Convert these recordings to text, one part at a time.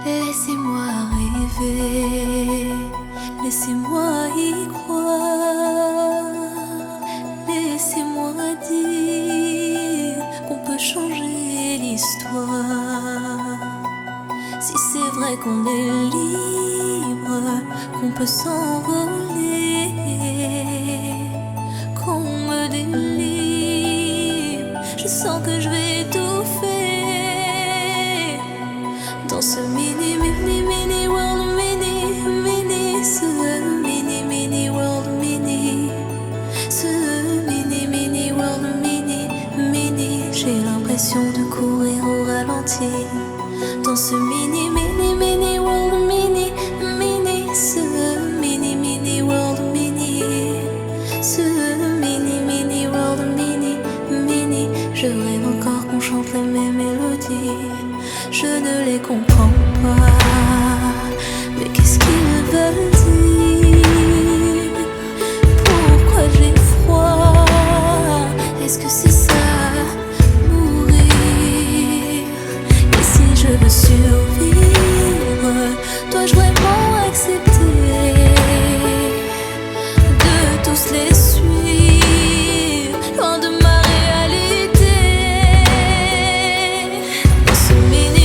Laissez-moi rêver, laissez-moi y croire, laissez-moi dire qu'on peut changer l'histoire. Si c'est vrai qu'on est libre, qu'on peut s'envoler, qu'on me délivre, je sens que je vais étouffer dans ce mini world, ce mini world, ce mini world, j'ai l'impression de courir au ralenti dans ce mini world, ce mini world, ce mini world, je rêve encore qu'on chante les mêmes mélodies. Je ne les comprends pas, mais qu'est-ce qu'ils veulent dire? Pourquoi j'ai froid? Est-ce que c'est ça, mourir? Et si je veux survivre, dois-je vraiment accepter de tous les suivre, loin de ma réalité? Dans ce mini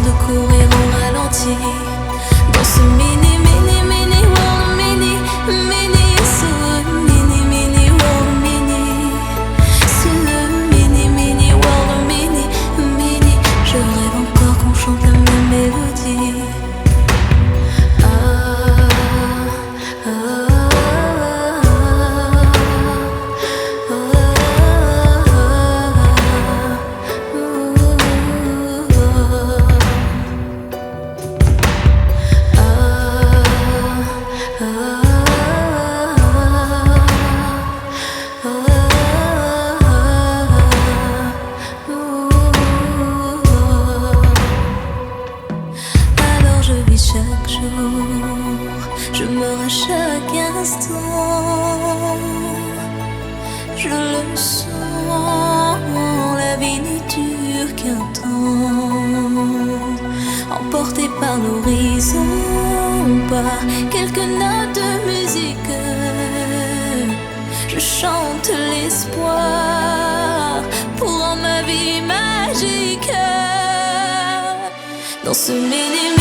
de courir au ralenti dans ce mini world, ce mini world, ce mini world, je rêve encore qu'on chante la même mélodie. Chaque jour, je meurs à chaque instant. Je le sens, la vie ne dure qu'un temps. Emporté par l'horizon, par quelques notes de musique, je chante l'espoir pour rendre ma vie magique. Dans ce mini